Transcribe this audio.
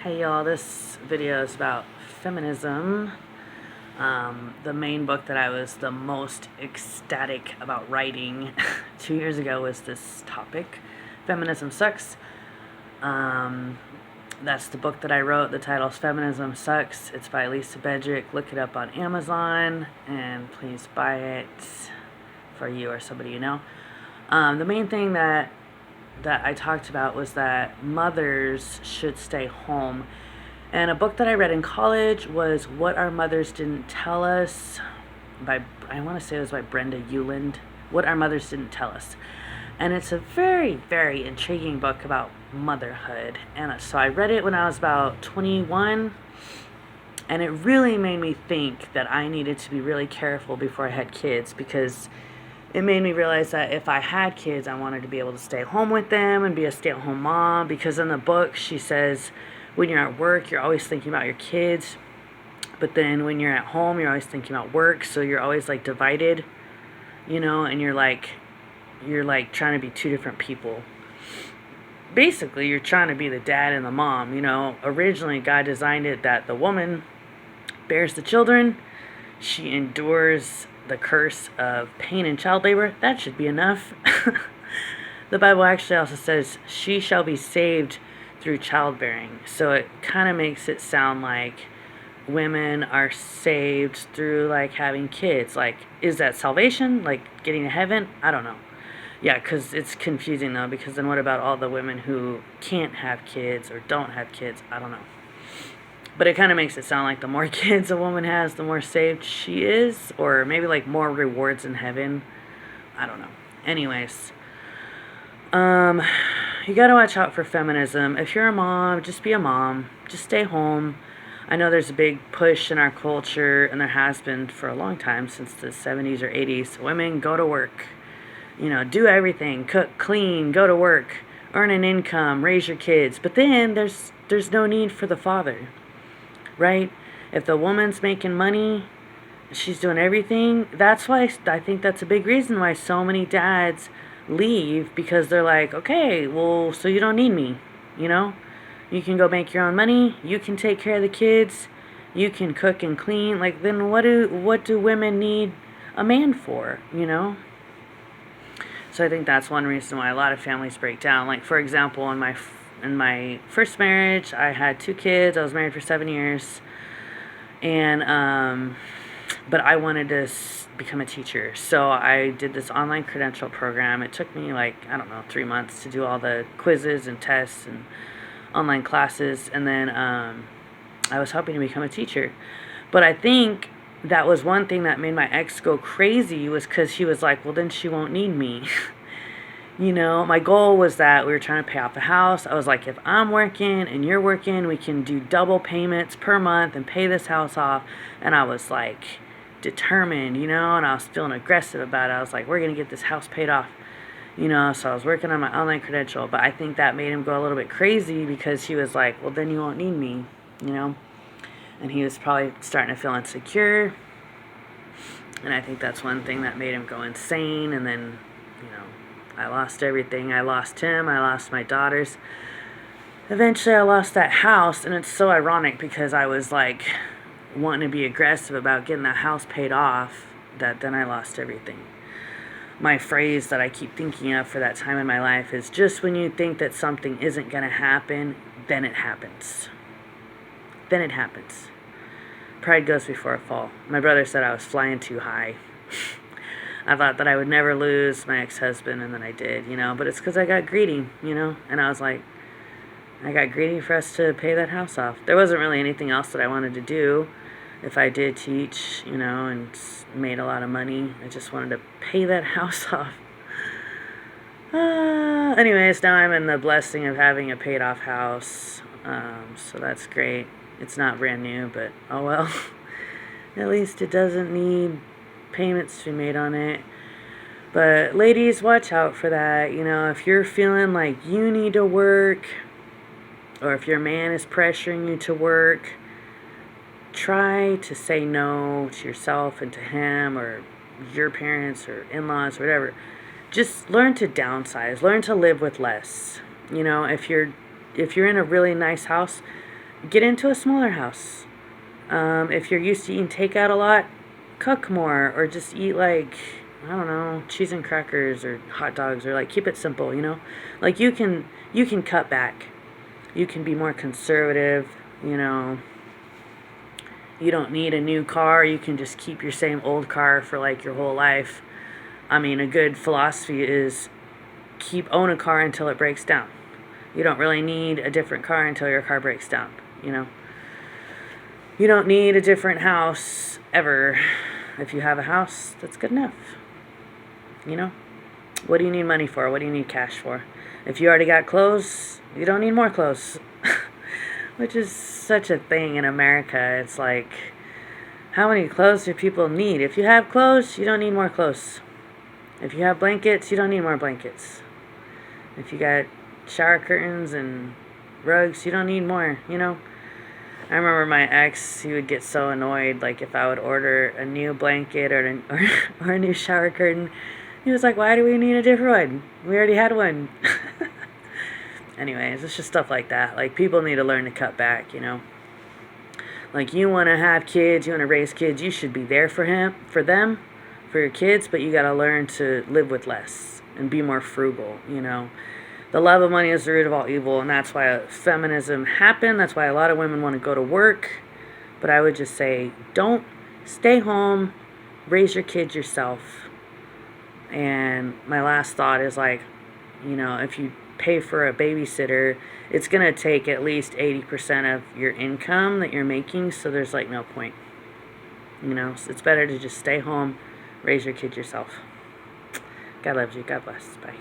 Hey y'all, this video is about feminism. The main book that I was the most ecstatic about writing 2 years ago was this topic, Feminism Sucks. That's the book that I wrote. The title is Feminism Sucks. It's by Davis-Bedrick. Look it up on Amazon and please buy it for you or somebody you know. The main thing that I talked about was that mothers should stay home. And a book that I read in college was What Our Mothers Didn't Tell Us by, I want to say it was by Brenda Euland. What Our Mothers Didn't Tell Us. And it's a very, very intriguing book about motherhood. And so I read it when I was about 21. And it really made me think that I needed to be really careful before I had kids, because it made me realize that if I had kids, I wanted to be able to stay home with them and be a stay-at-home mom. Because in the book, she says when you're at work, you're always thinking about your kids. But then when you're at home, you're always thinking about work. So you're always like divided, and you're like trying to be two different people. Basically, you're trying to be the dad and the mom. Originally, God designed it that the woman bears the children. She endures the curse of pain and child labor. That should be enough. The Bible actually also says she shall be saved through childbearing. So it kind of makes it sound like women are saved through like having kids. Like, is that salvation? Like getting to heaven? I don't know. Yeah, because it's confusing though, because then what about all the women who can't have kids or don't have kids? I don't know. But it kind of makes it sound like the more kids a woman has, the more saved she is. Or maybe like more rewards in heaven. I don't know. Anyways. You gotta watch out for feminism. If you're a mom, just be a mom. Just stay home. I know there's a big push in our culture, and there has been for a long time, since the 70s or 80s. Women, go to work. Do everything. Cook, clean, go to work. Earn an income, raise your kids. But then there's no need for the father. Right? If the woman's making money, she's doing everything. That's why I think that's a big reason why so many dads leave, because they're like, okay, well, so you don't need me, You can go make your own money. You can take care of the kids. You can cook and clean. Like, then what do women need a man for, So I think that's one reason why a lot of families break down. Like, for example, in my first marriage, I had 2 kids. I was married for 7 years. And, but I wanted to become a teacher. So I did this online credential program. It took me 3 months to do all the quizzes and tests and online classes. And then, I was hoping to become a teacher. But I think that was one thing that made my ex go crazy, was because he was like, well, then she won't need me. My goal was that we were trying to pay off a house. I was like, if I'm working and you're working, we can do double payments per month and pay this house off. And I was like determined, and I was feeling aggressive about it. I was like, we're going to get this house paid off, so I was working on my online credential. But I think that made him go a little bit crazy, because he was like, well, then you won't need me, and he was probably starting to feel insecure. And I think that's one thing that made him go insane. And then, I lost everything. I lost him. I lost my daughters. Eventually, I lost that house. And it's so ironic, because I was like wanting to be aggressive about getting that house paid off, that then I lost everything. My phrase that I keep thinking of for that time in my life is, just when you think that something isn't going to happen, then it happens. Then it happens. Pride goes before a fall. My brother said I was flying too high. I thought that I would never lose my ex-husband, and then I did, But it's because I got greedy, And I was like, I got greedy for us to pay that house off. There wasn't really anything else that I wanted to do. If I did teach, and made a lot of money, I just wanted to pay that house off. Anyways, now I'm in the blessing of having a paid off house. So that's great. It's not brand new, but oh well. At least it doesn't need payments to be made on it. But ladies, watch out for that. If you're feeling like you need to work, or if your man is pressuring you to work, try to say no to yourself and to him, or your parents or in-laws or whatever. Just learn to downsize. Learn to live with less. If you're in a really nice house, get into a smaller house. If you're used to eating takeout a lot, cook more, or just eat like, I don't know, cheese and crackers or hot dogs, or like keep it simple, you know? Like you can cut back. You can be more conservative, you know. You don't need a new car. You can just keep your same old car for like your whole life. I mean, a good philosophy is own a car until it breaks down. You don't really need a different car until your car breaks down, you know. You don't need a different house ever. If you have a house, that's good enough. You know? What do you need money for? What do you need cash for? If you already got clothes, you don't need more clothes. Which is such a thing in America. It's like, how many clothes do people need? If you have clothes, you don't need more clothes. If you have blankets, you don't need more blankets. If you got shower curtains and rugs, you don't need more, you know? I remember my ex, he would get so annoyed, like, if I would order a new blanket or a new shower curtain. He was like, why do we need a different one? We already had one. Anyways, it's just stuff like that. Like, people need to learn to cut back, you know? Like, you want to have kids, you want to raise kids, you should be there for them, for your kids, but you got to learn to live with less and be more frugal, you know? The love of money is the root of all evil, and that's why feminism happened. That's why a lot of women want to go to work. But I would just say, don't stay home, raise your kids yourself. And my last thought is like, you know, if you pay for a babysitter, it's going to take at least 80% of your income that you're making, so there's like no point. You know, so it's better to just stay home, raise your kids yourself. God loves you. God bless. Bye.